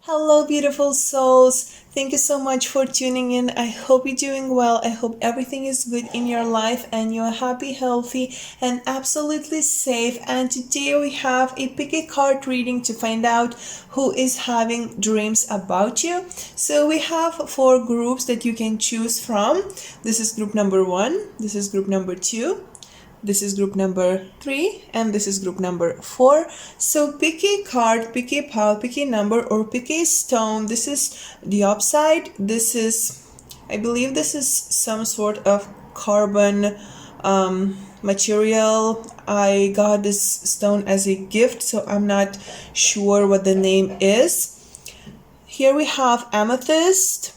Hello, beautiful souls. Thank you so much for tuning in. I hope you're doing well. I hope everything is good in your life and you're happy, healthy, and absolutely safe. And today we have a pick a card reading to find out who is having dreams about you. So we have four groups that you can choose from. This is group number 1, this is group number 2, this is group number 3, and this is group number 4. So pick a card, pick a pile, pick a number, or pick a stone. This is the upside. This is, I believe this is some sort of carbon material. I got this stone as a gift, so I'm not sure what the name is. Here we have amethyst,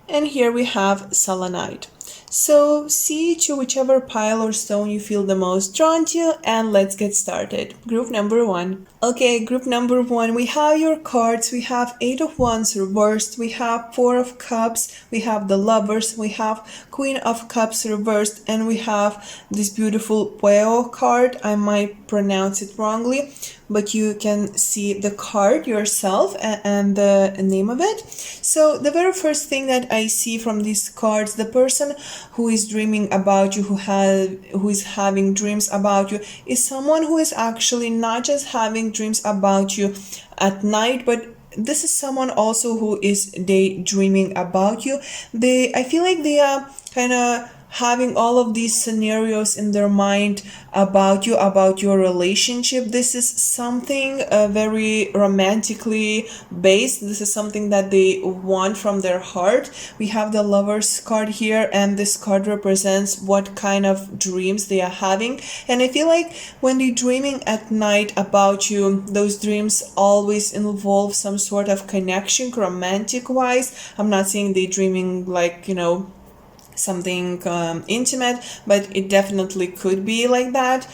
and here we have selenite. So see to whichever pile or stone you feel the most drawn to, and let's get started. Group number 1. Okay, group number 1, we have your cards. We have 8 of Wands reversed, we have 4 of Cups, we have the Lovers, we have Queen of Cups reversed, and we have this beautiful Pueo card. I might pronounce it wrongly, but you can see the card yourself and the name of it. So the very first thing that I see from these cards, the person who is dreaming about you, who is having dreams about you, is someone who is actually not just having dreams about you at night, but this is someone also who is daydreaming about you. I feel like they are kind of having all of these scenarios in their mind about you, about your relationship. This is something very romantically based. This is something that they want from their heart. We have the Lovers card here, and this card represents what kind of dreams they are having. And I feel like when they're dreaming at night about you, those dreams always involve some sort of connection, romantic wise. I'm not saying they're dreaming like, something intimate, but it definitely could be like that.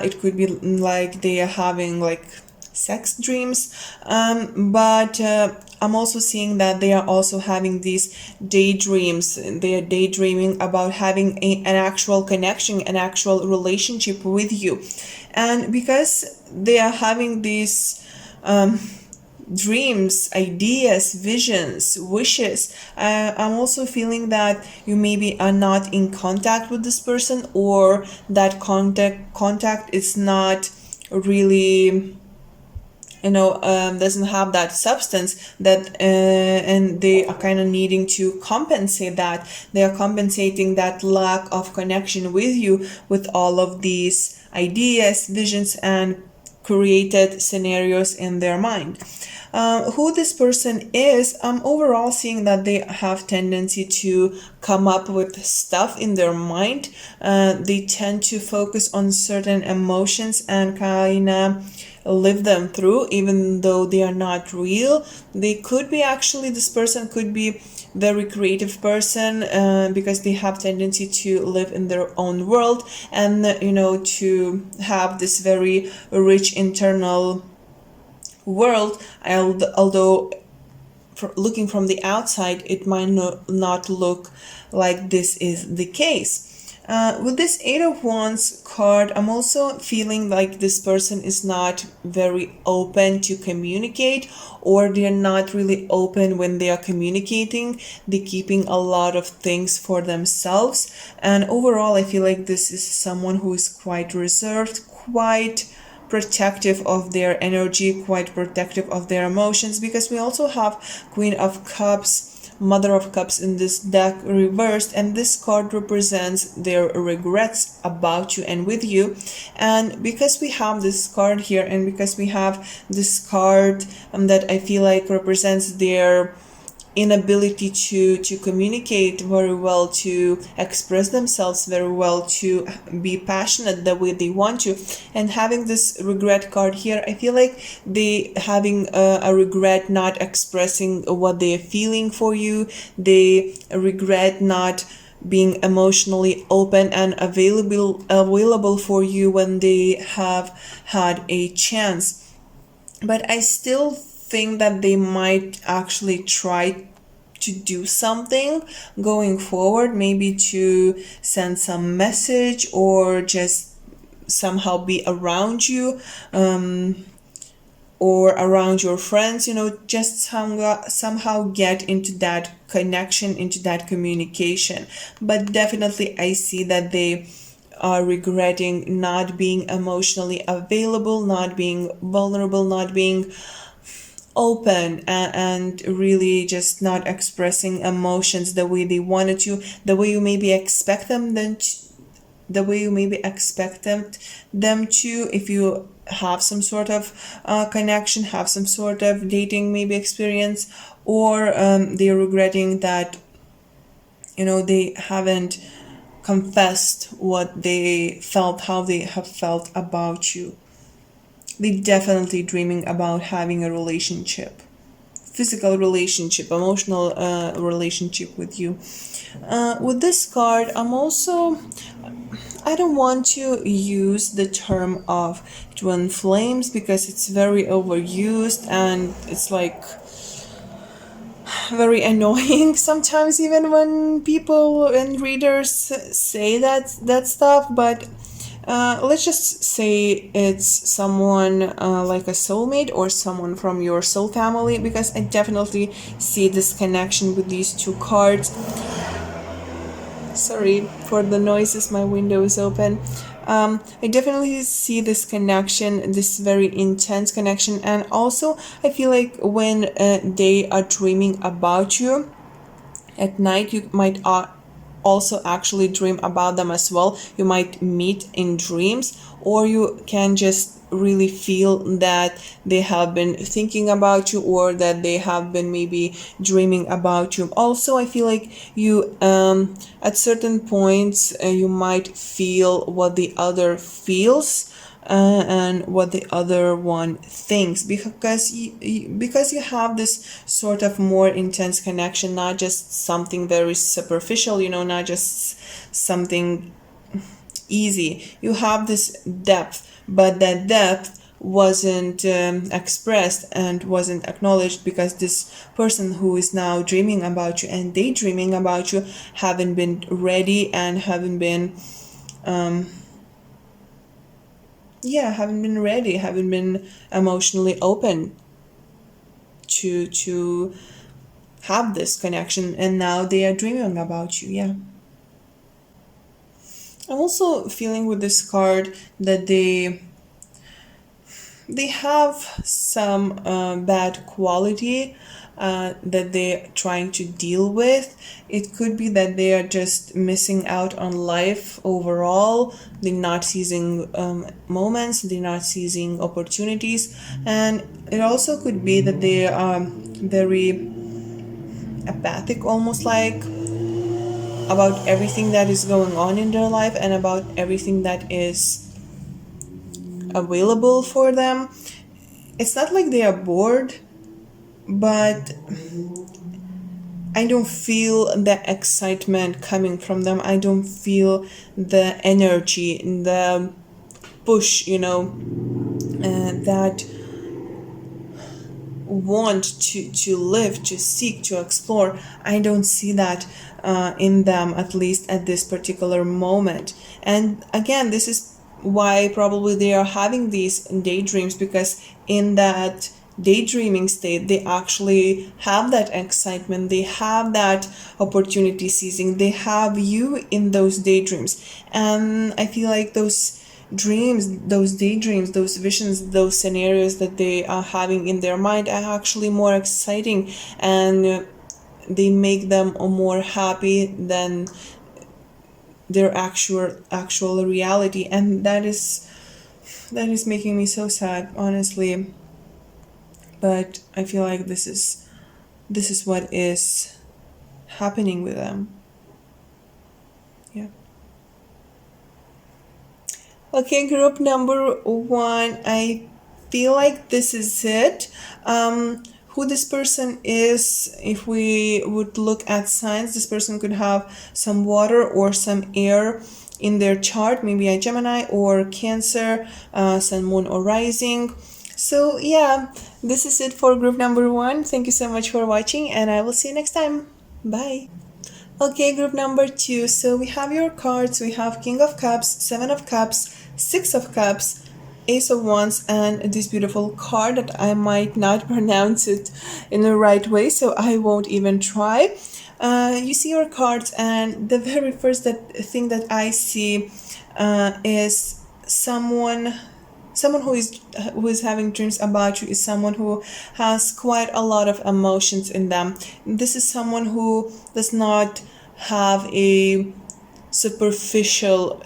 It could be like they are having like sex dreams, but I'm also seeing that they are also having these daydreams. They are daydreaming about having an actual connection, an actual relationship with you. And because they are having these dreams, ideas, visions, wishes, I'm also feeling that you maybe are not in contact with this person, or that contact is not really, doesn't have that substance that and they are kind of needing to compensate that. They are compensating that lack of connection with you with all of these ideas, visions, and created scenarios in their mind. Who this person is, I'm overall seeing that they have tendency to come up with stuff in their mind. They tend to focus on certain emotions and kind of live them through, even though they are not real. They could be actually, this person could be very creative person, because they have tendency to live in their own world, and to have this very rich internal world, although looking from the outside it might not look like this is the case. With this 8 of Wands card, I'm also feeling like this person is not very open to communicate, or they're not really open when they are communicating. They're keeping a lot of things for themselves. And overall, I feel like this is someone who is quite reserved, quite protective of their energy, quite protective of their emotions, because we also have Queen of Cups, Mother of Cups in this deck reversed, and this card represents their regrets about you and with you. And because we have this card here, and because we have this card that I feel like represents their inability to communicate very well, to express themselves very well, to be passionate the way they want to, and having this regret card here, I feel like they having a regret not expressing what they're feeling for you. They regret not being emotionally open and available for you when they have had a chance. But I still think that they might actually try to do something going forward, maybe to send some message or just somehow be around you, or around your friends, just somehow get into that connection, into that communication. But definitely I see that they are regretting not being emotionally available, not being vulnerable, not being open, and really just not expressing emotions the way they wanted to, the way you maybe expect them to, if you have some sort of connection, have some sort of dating maybe experience, or they're regretting that they haven't confessed what they felt, how they have felt about you. They definitely dreaming about having a relationship, physical relationship, emotional relationship with you. With this card, I don't want to use the term of twin flames because it's very overused and it's like very annoying sometimes, even when people and readers say that stuff. But let's just say it's someone like a soulmate or someone from your soul family, because I definitely see this connection with these two cards. Sorry for the noises, my window is open. I definitely see this connection, this very intense connection, and also I feel like when they are dreaming about you at night, you might also actually dream about them as well. You might meet in dreams, or you can just really feel that they have been thinking about you, or that they have been maybe dreaming about you. Also, I feel like you at certain points you might feel what the other feels, and what the other one thinks, because you have this sort of more intense connection, not just something very superficial, not just something easy. You have this depth, but that depth wasn't expressed and wasn't acknowledged, because this person who is now dreaming about you and daydreaming about you haven't been ready and haven't been emotionally open to have this connection, and now they are dreaming about you. Yeah, I'm also feeling with this card that they have some bad quality that they're trying to deal with. It could be that they are just missing out on life overall. They're not seizing moments, they're not seizing opportunities. And it also could be that they are very apathic, almost like, about everything that is going on in their life and about everything that is available for them. It's not like they are bored, but I don't feel the excitement coming from them. I don't feel the energy, the push, that want to live, to seek, to explore. I don't see that in them, at least at this particular moment. And again, this is why probably they are having these daydreams, because in that daydreaming state they actually have that excitement, they have that opportunity seizing, they have you in those daydreams. And I feel like those dreams, those daydreams, those visions, those scenarios that they are having in their mind are actually more exciting, and they make them more happy than their actual reality. And that is making me so sad, honestly. But I feel like this is what is happening with them. Yeah. Okay, group number 1. I feel like this is it. Who this person is, if we would look at signs, this person could have some water or some air in their chart, maybe a Gemini or Cancer, Sun, Moon, or Rising. So yeah, this is it for group number 1. Thank you so much for watching, and I will see you next time. Bye. Okay, group number 2. So we have your cards. We have King of Cups, 7 of Cups, 6 of Cups, Ace of Wands and this beautiful card that I might not pronounce it in the right way, so I won't even try. You see your cards, and the very first thing that I see is someone who is having dreams about you is someone who has quite a lot of emotions in them. This is someone who does not have a superficial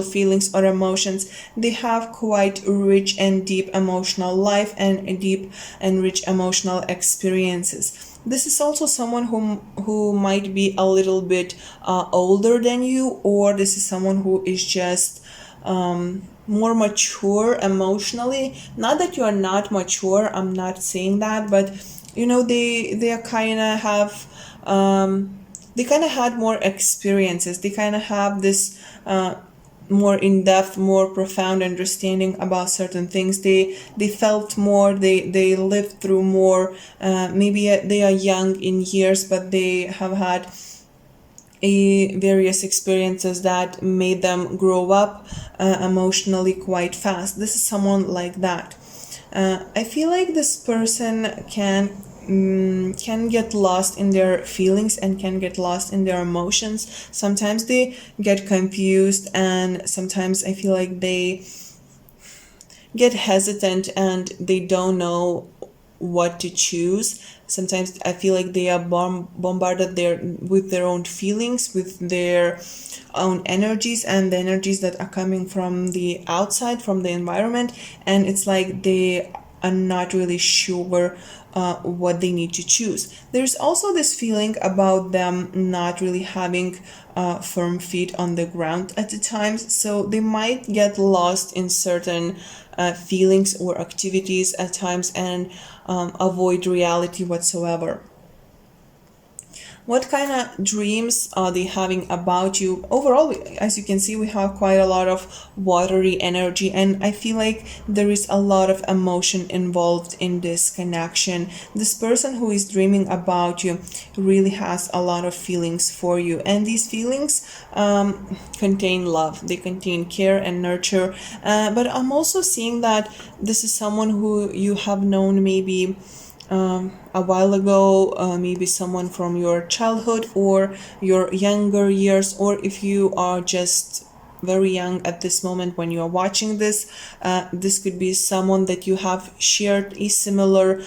feelings or emotions. They have quite rich and deep emotional life and deep and rich emotional experiences. This is also someone who might be a little bit older than you, or this is someone who is just more mature emotionally. Not that you are not mature, I'm not saying that, but they kind of have they kind of had more experiences. They kind of have this more in-depth, more profound understanding about certain things. They felt more, they lived through more. Maybe they are young in years, but they have had various experiences that made them grow up emotionally quite fast. This is someone like that. I feel like this person can get lost in their feelings and can get lost in their emotions. Sometimes they get confused, and sometimes I feel like they get hesitant and they don't know what to choose. Sometimes I feel like they are bombarded with their own feelings, with their own energies, and the energies that are coming from the outside, from the environment, and it's like they are not really sure what they need to choose. There's also this feeling about them not really having firm feet on the ground at the times, so they might get lost in certain feelings or activities at times and avoid reality whatsoever. What kind of dreams are they having about you? Overall, as you can see, we have quite a lot of watery energy, and I feel like there is a lot of emotion involved in this connection. This person who is dreaming about you really has a lot of feelings for you, and these feelings contain love, they contain care and nurture. But I'm also seeing that this is someone who you have known maybe a while ago, maybe someone from your childhood or your younger years, or if you are just very young at this moment when you are watching this, this could be someone that you have shared a similar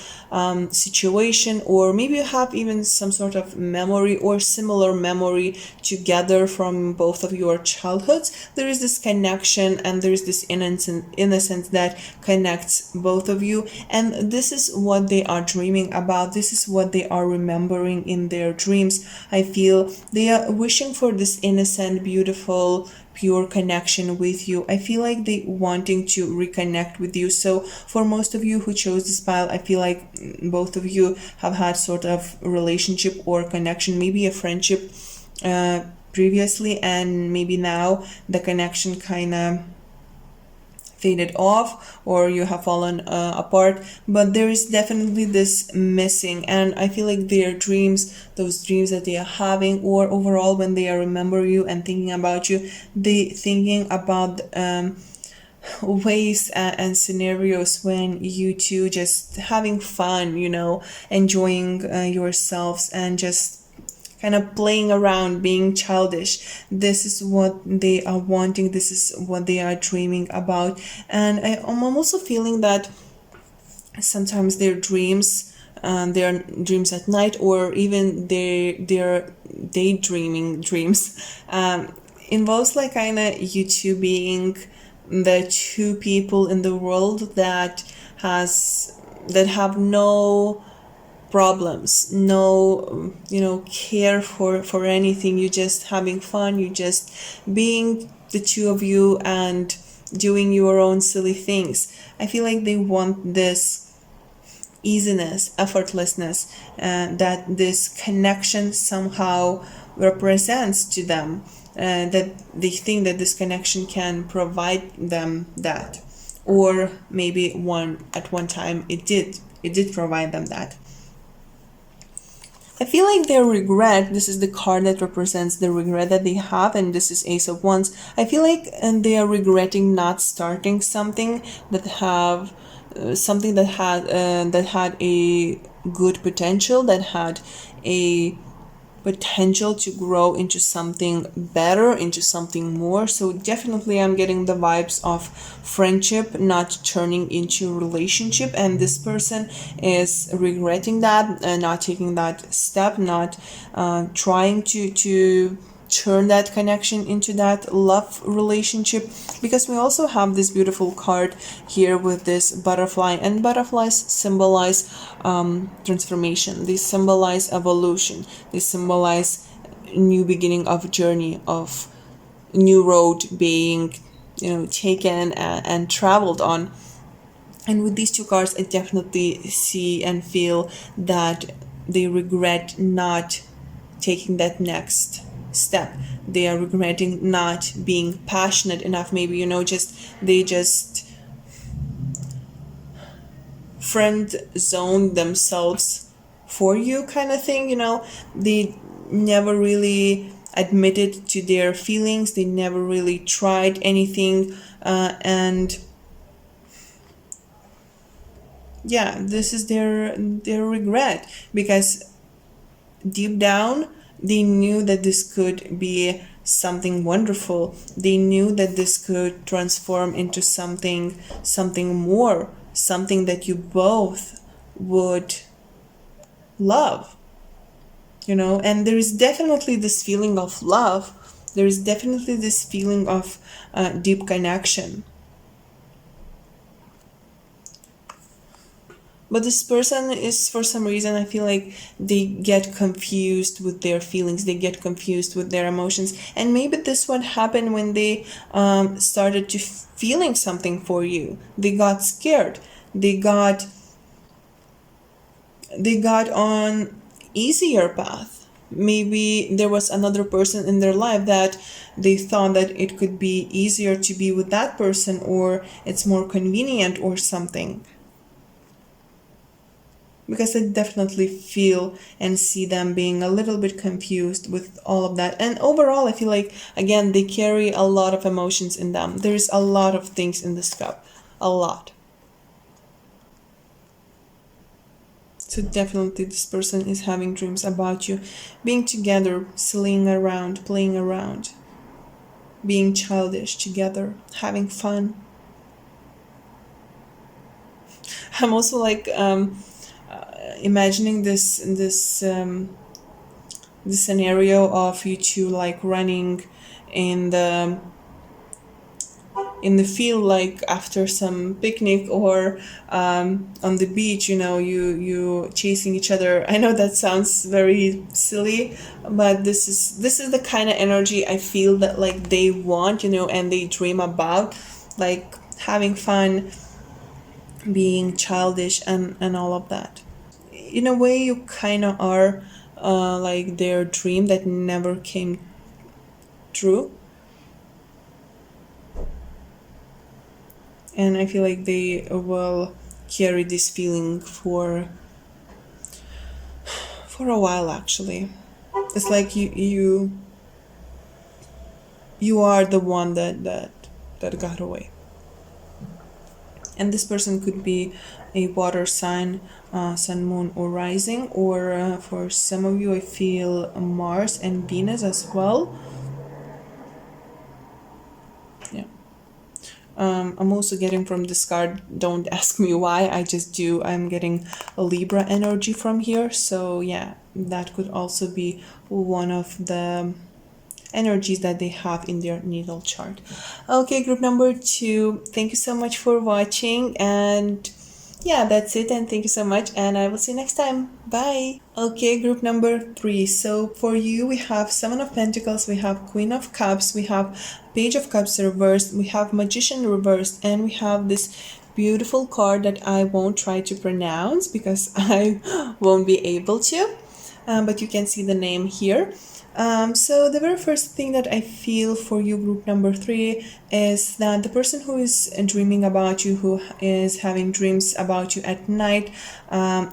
situation, or maybe you have even some sort of memory or similar memory together from both of your childhoods. There is this connection and there is this innocence that connects both of you, and this is what they are dreaming about. This is what they are remembering in their dreams. I feel they are wishing for this innocent, beautiful, pure connection with you. I feel like they wanting to reconnect with you. So for most of you who chose this pile, I feel like both of you have had sort of relationship or connection, maybe a friendship previously, and maybe now the connection kind of faded off, or you have fallen apart, but there is definitely this missing. And I feel like their dreams, those dreams that they are having, or overall when they are remember you and thinking about you, they thinking about ways and scenarios when you two just having fun, enjoying yourselves and just kind of playing around, being childish. This is what they are wanting. This is what they are dreaming about. And I'm also feeling that sometimes their dreams at night, or even their daydreaming dreams, involves like kind of you two being the two people in the world that have no problems, no care for anything. You just having fun, you just being the two of you and doing your own silly things. I feel like they want this easiness, effortlessness, that this connection somehow represents to them, that they think that this connection can provide them that, or maybe at one time it did provide them that. I feel like their regret, this is the card that represents the regret that they have, and this is Ace of Wands. I feel like they are regretting not starting something that have something that had a good potential, that had a potential to grow into something better, into something more. So definitely I'm getting the vibes of friendship not turning into relationship, and this person is regretting that, not taking that step, not trying to turn that connection into that love relationship, because we also have this beautiful card here with this butterfly, and butterflies symbolize transformation, they symbolize evolution, they symbolize new beginning of journey, of new road being taken and traveled on. And with these two cards, I definitely see and feel that they regret not taking that next step. They are regretting not being passionate enough. Maybe, they just friend zone themselves for you, kind of thing. They never really admitted to their feelings. They never really tried anything. And yeah, this is their regret, because deep down they knew that this could be something wonderful. They knew that this could transform into something more, something that you both would love. And there is definitely this feeling of love, there is definitely this feeling of deep connection. But this person is, for some reason, I feel like they get confused with their feelings, they get confused with their emotions. And maybe this would happen when they started to feeling something for you. They got scared. They got on easier path. Maybe there was another person in their life that they thought that it could be easier to be with that person, or it's more convenient or something. Because I definitely feel and see them being a little bit confused with all of that. And overall, I feel like, again, they carry a lot of emotions in them. There's a lot of things in this cup. A lot. So definitely this person is having dreams about you. Being together, sillying around, playing around. Being childish together, having fun. I'm also like... imagining this scenario of you two like running in the field, like after some picnic, or on the beach, you chasing each other. I know that sounds very silly, but this is the kind of energy I feel that like they want, and they dream about, like having fun, being childish, and all of that. In a way, you kind of are like their dream that never came true. And I feel like they will carry this feeling for a while, actually. It's like you are the one that got away. And this person could be a water sign, sun, moon, or rising, or for some of you, I feel Mars and Venus as well. Yeah. I'm also getting from this card, don't ask me why, I just do. I'm getting a Libra energy from here. So yeah, that could also be one of the energies that they have in their natal chart. Okay, group number 2, thank you so much for watching, and yeah, that's it, and thank you so much, and I will see you next time. Bye. Okay, group number 3. So for you, we have 7 of Pentacles, we have Queen of Cups, we have Page of Cups reversed, we have Magician reversed, and we have this beautiful card that I won't try to pronounce because I won't be able to, but you can see the name here. So the very first thing that I feel for you, group number 3, is that the person who is dreaming about you, who is having dreams about you at night,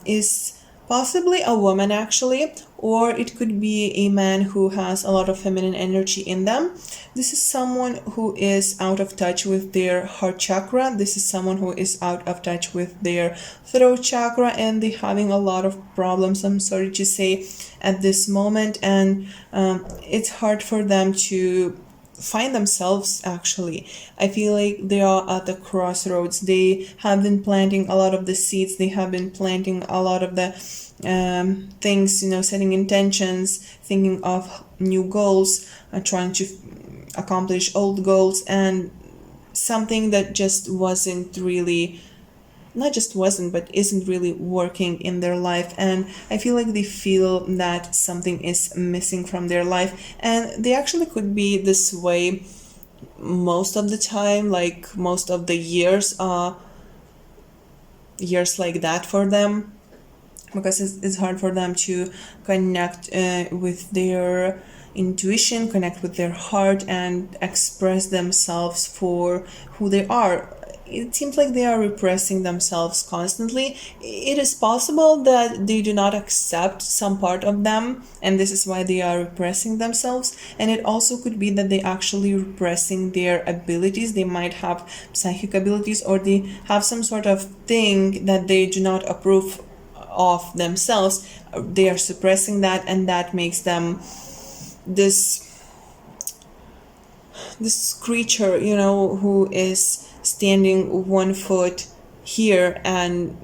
is possibly a woman actually, or it could be a man who has a lot of feminine energy in them. This is someone who is out of touch with their heart chakra. This is someone who is out of touch with their throat chakra, and they're having a lot of problems, I'm sorry to say, at this moment. And it's hard for them to find themselves. Actually, I feel like they are at the crossroads. They have been planting a lot of the seeds, they have been planting a lot of the things, setting intentions, thinking of new goals, trying to accomplish old goals, and something that just wasn't really, not just wasn't, but isn't really working in their life. And I feel like they feel that something is missing from their life, and they actually could be this way most of the time, like most of the years like that for them, because it's hard for them to connect with their intuition, connect with their heart, and express themselves for who they are. It seems like they are repressing themselves constantly. It is possible that they do not accept some part of them, and this is why they are repressing themselves. And it also could be that they actually repressing their abilities. They might have psychic abilities, or they have some sort of thing that they do not approve of themselves. They are suppressing that, and that makes them this creature, who is standing one foot here and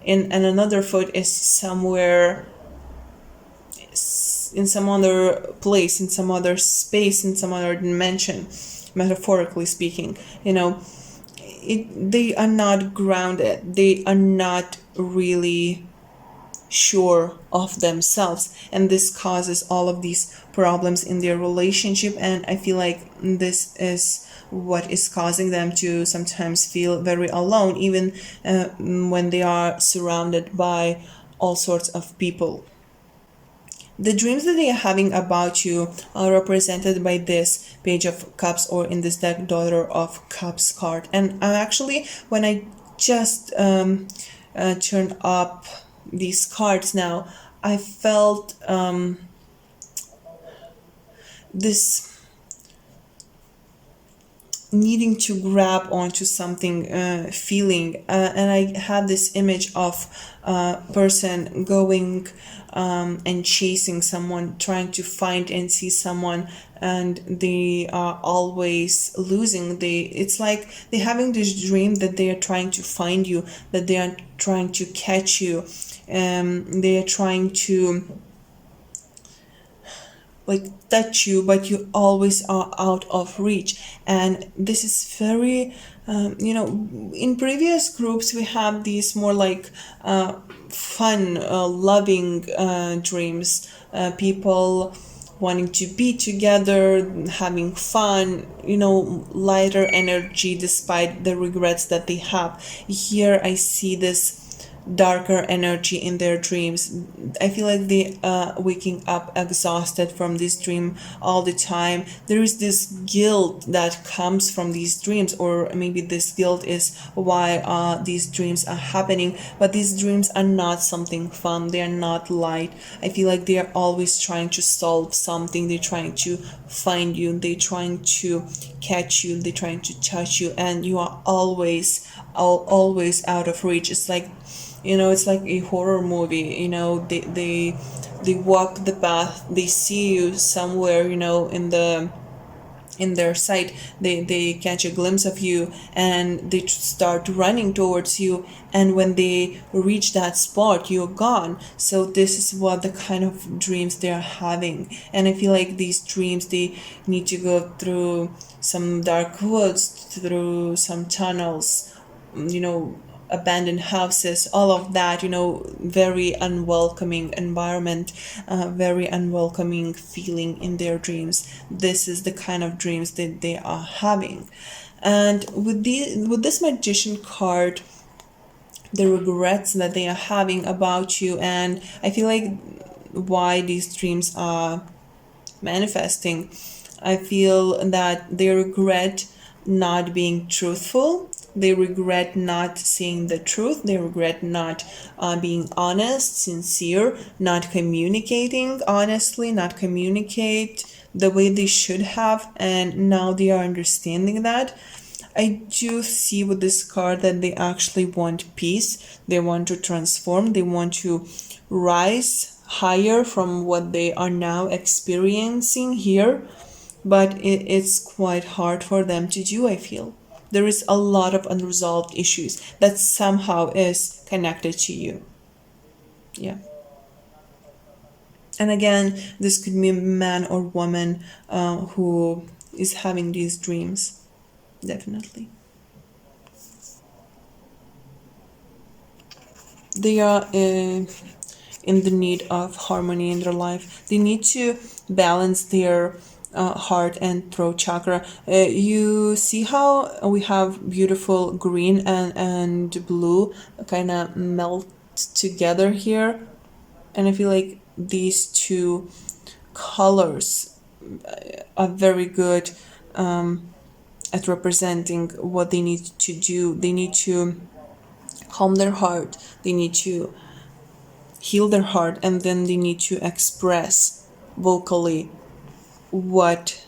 and another foot is somewhere in some other place, in some other space, in some other dimension, metaphorically speaking. They are not grounded. They are not really sure of themselves, and this causes all of these problems in their relationship. And I feel like this is what is causing them to sometimes feel very alone, even when they are surrounded by all sorts of people. The dreams that they are having about you are represented by this Page of Cups, or in this deck, Daughter of Cups card. And actually, when I just turned up these cards now, I felt this needing to grab onto something, feeling, and I had this image of a person going and chasing someone, trying to find and see someone, and they are always losing. It's like they're having this dream that they are trying to find you, that they are trying to catch you, they are trying to like touch you, but you always are out of reach. And this is very in previous groups we have these more like fun, loving dreams, people wanting to be together, having fun, lighter energy despite the regrets that they have. Here I see this darker energy in their dreams. I feel like they are waking up exhausted from this dream all the time. There is this guilt that comes from these dreams, or maybe this guilt is why these dreams are happening. But these dreams are not something fun. They are not light. I feel like they are always trying to solve something. They're trying to find you. They're trying to catch you. They're trying to touch you, and you are always out of reach. It's like it's like a horror movie. They walk the path, they see you somewhere, in their sight, they catch a glimpse of you, and they start running towards you, and when they reach that spot, you're gone. So this is what the kind of dreams they are having. And I feel like these dreams, they need to go through some dark woods, through some tunnels, abandoned houses, all of that, very unwelcoming environment, very unwelcoming feeling in their dreams. This is the kind of dreams that they are having. And with this Magician card, the regrets that they are having about you, and I feel like why these dreams are manifesting, I feel that they regret not being truthful They regret not seeing the truth. They regret not being honest, sincere, not communicating honestly, not communicate the way they should have. And now they are understanding that. I do see with this card that they actually want peace. They want to transform. They want to rise higher from what they are now experiencing here. But it's quite hard for them to do, I feel. There is a lot of unresolved issues that somehow is connected to you. Yeah. And again, this could be a man or woman who is having these dreams. Definitely. They are in the need of harmony in their life. They need to balance their heart and throat chakra. You see how we have beautiful green and blue kind of melt together here? And I feel like these two colors are very good at representing what they need to do. They need to calm their heart. They need to heal their heart, and then they need to express vocally what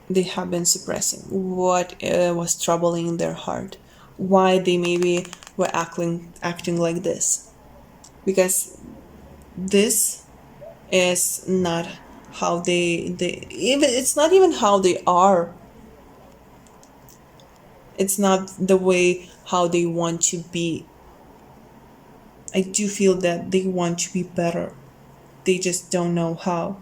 they have been suppressing, what was troubling their heart, why they maybe were acting like this. Because this is not how they even, it's not even how they are. It's not the way how they want to be. I do feel that they want to be better. They just don't know how.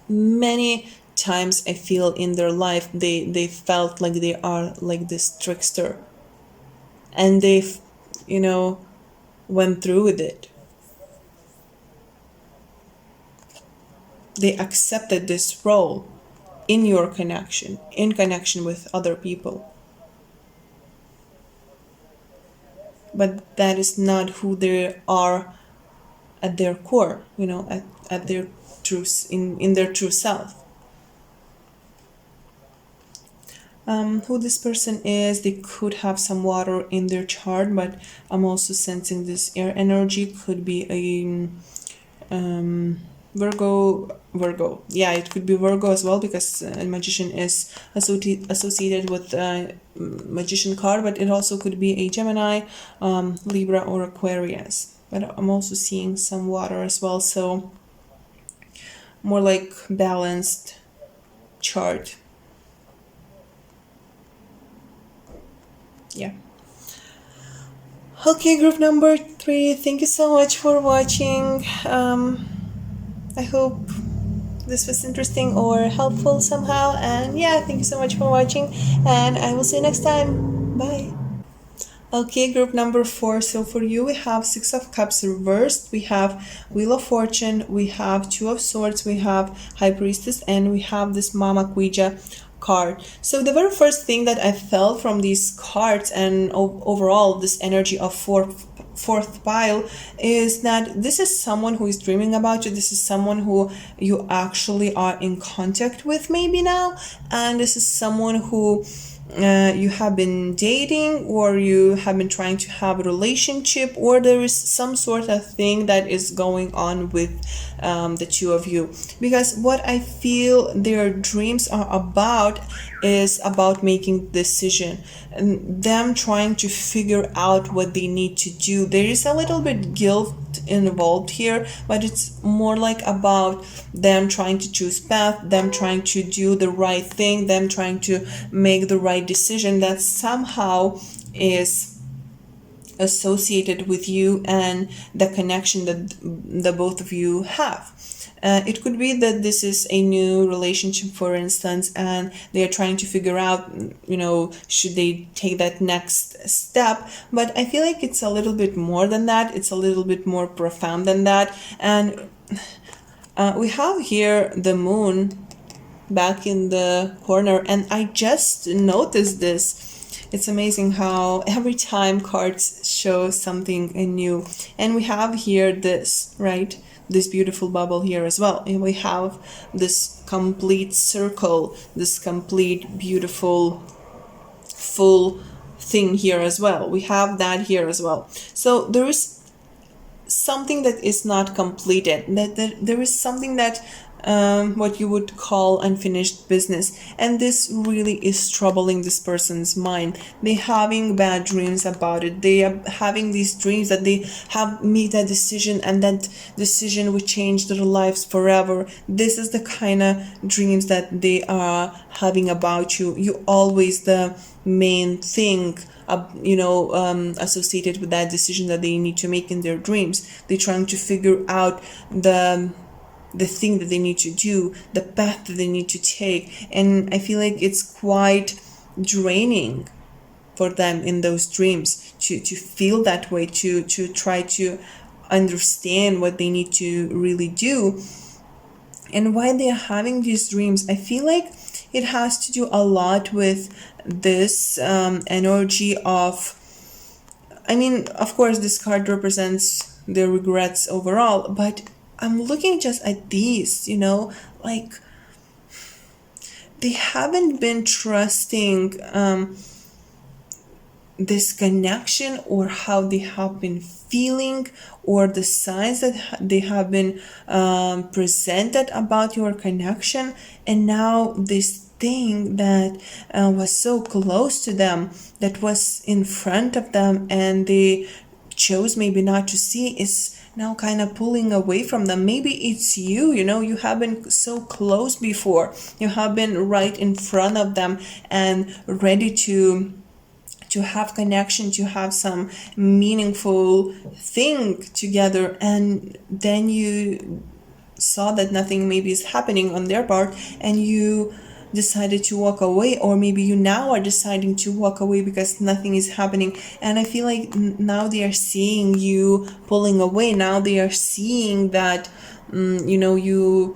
Many times I feel in their life they felt like they are like this trickster. And they've, went through with it. They accepted this role in your connection, in connection with other people. But that is not who they are at their core, at their true, in their true self. Who this person is, they could have some water in their chart, but I'm also sensing this air energy. Could be a Virgo. Yeah, it could be Virgo as well, because a magician is associated with magician card, but it also could be a Gemini, Libra, or Aquarius. But I'm also seeing some water as well, so more like balanced chart. Yeah. Okay, group number 3, thank you so much for watching. I hope this was interesting or helpful somehow, and yeah, thank you so much for watching, and I will see you next time. Bye. Okay, group number 4. So for you, we have 6 of Cups reversed, we have Wheel of Fortune, we have 2 of Swords, we have High Priestess, and we have this Mama Ouija card. So the very first thing that I felt from these cards and overall this energy of fourth pile is that this is someone who is dreaming about you. This is someone who you actually are in contact with maybe now, and this is someone who you have been dating, or you have been trying to have a relationship, or there is some sort of thing that is going on with the two of you. Because what I feel their dreams are about is about making decision and them trying to figure out what they need to do. There is a little bit guilt involved here, but it's more like about them trying to choose path, them trying to do the right thing, them trying to make the right decision that somehow is associated with you and the connection that the both of you have. It could be that this is a new relationship, for instance, and they are trying to figure out, should they take that next step. But I feel like it's a little bit more than that. It's a little bit more profound than that. And we have here the moon back in the corner, and I just noticed this. It's amazing how every time cards show something new. And we have here this, right? this beautiful bubble here as well. And we have this complete circle, this complete beautiful full thing here as well. We have that here as well. So there is something that is not completed, that there is something that what you would call unfinished business, and this really is troubling this person's mind. They having bad dreams about it. They are having these dreams that they have made a decision, and that decision would change their lives forever. This is the kind of dreams that they are having about you. You always the main thing associated with that decision that they need to make in their dreams. They're trying to figure out the thing that they need to do, the path that they need to take. And I feel like it's quite draining for them in those dreams to feel that way, to try to understand what they need to really do. And why they are having these dreams, I feel like it has to do a lot with this energy of, of course, this card represents their regrets overall, but I'm looking just at these, like they haven't been trusting this connection, or how they have been feeling, or the signs that they have been presented about your connection. And now this thing that was so close to them, that was in front of them, and they chose maybe not to see, is now kind of pulling away from them. Maybe it's you, you have been so close before. You have been right in front of them and ready to have connection, to have some meaningful thing together, and then you saw that nothing maybe is happening on their part, and you decided to walk away. Or maybe you now are deciding to walk away because nothing is happening. And I feel like now they are seeing you pulling away. Now they are seeing that you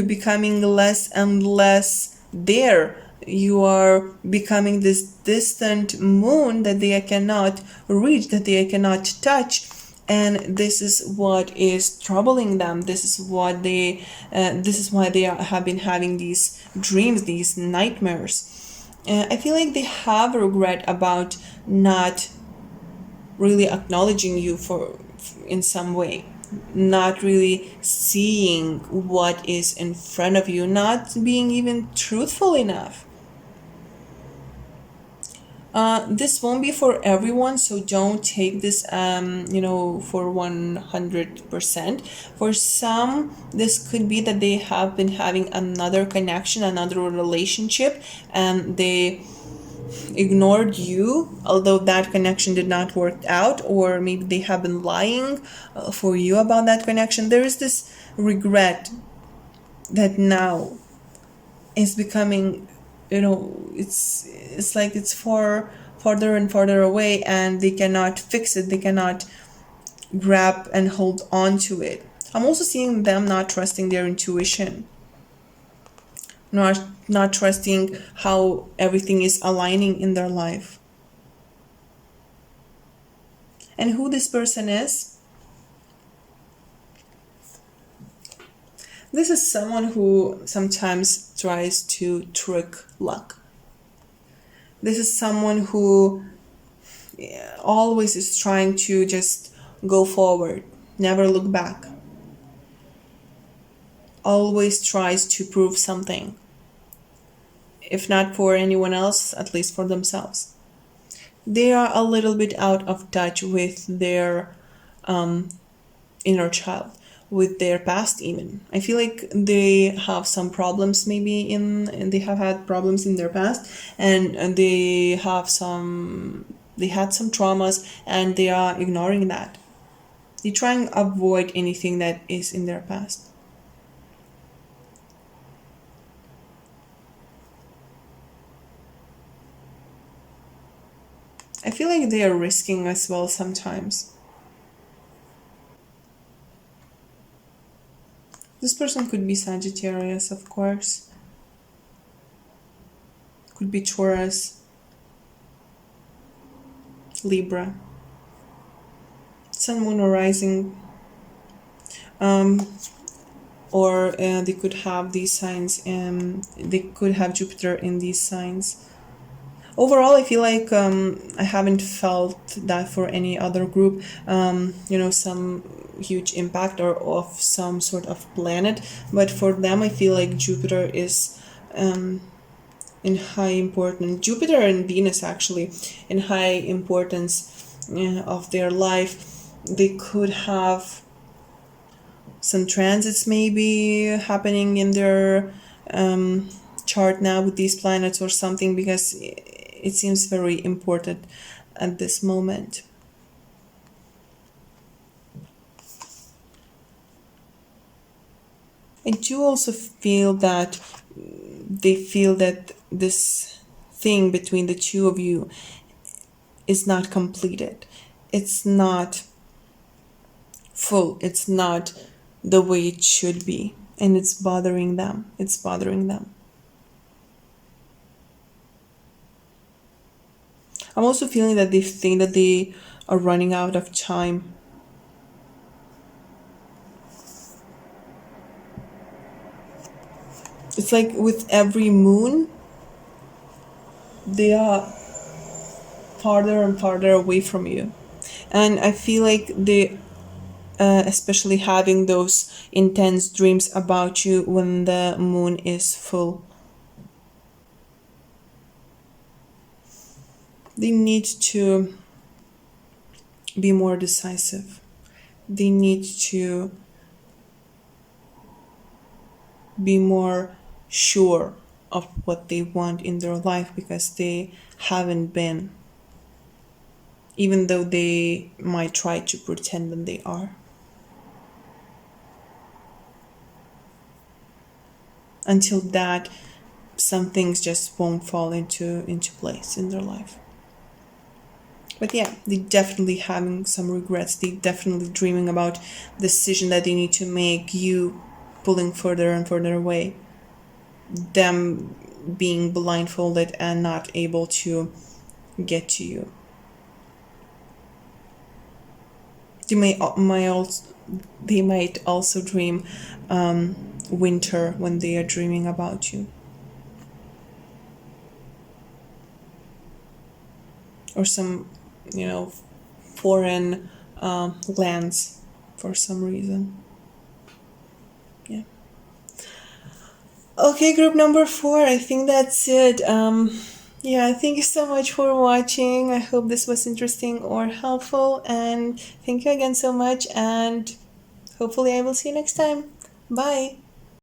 becoming less and less there. You are becoming this distant moon that they cannot reach, that they cannot touch. And this is what is troubling them. This is what this is why they have been having these dreams, these nightmares. I feel like they have regret about not really acknowledging you in some way, not really seeing what is in front of you, not being even truthful enough. This won't be for everyone, so don't take this for 100%. For some, this could be that they have been having another connection, another relationship, and they ignored you, although that connection did not work out, or maybe they have been lying for you about that connection. There is this regret that now is becoming, it's like it's farther and farther away, and they cannot fix it. They cannot grab and hold on to it. I'm also seeing them not trusting their intuition, not trusting how everything is aligning in their life. And who this person is? This is someone who sometimes tries to trick luck. This is someone who always is trying to just go forward, never look back. Always tries to prove something. If not for anyone else, at least for themselves. They are a little bit out of touch with their inner child, with their past even. I feel like they have some problems maybe and they have had problems in their past, and they had some traumas, and they are ignoring that. They try and avoid anything that is in their past. I feel like they are risking as well sometimes. This person could be Sagittarius, of course. Could be Taurus, Libra, Sun, Moon, or Rising. or they could have these signs, and they could have Jupiter in these signs. Overall, I feel like I haven't felt that for any other group, some huge impact or of some sort of planet. But for them, I feel like Jupiter is in high importance. Jupiter and Venus, actually, in high importance of their life. They could have some transits maybe happening in their chart now with these planets or something, because it seems very important at this moment. I do also feel that they feel that this thing between the two of you is not completed. It's not full. It's not the way it should be. And it's bothering them. It's bothering them. I'm also feeling that they think that they are running out of time. It's like with every moon, they are farther and farther away from you. And I feel like they, especially having those intense dreams about you when the moon is full. They need to be more decisive. They need to be more sure of what they want in their life, because they haven't been, even though they might try to pretend that they are. Until that, some things just won't fall into place in their life. But yeah, they definitely having some regrets. They definitely dreaming about the decision that they need to make, you pulling further and further away, them being blindfolded and not able to get to you. They might also dream winter when they are dreaming about you, or some foreign lands for some reason. Yeah. Okay, group number 4. I think that's it. Yeah, thank you so much for watching. I hope this was interesting or helpful, and thank you again so much, and hopefully I will see you next time. Bye.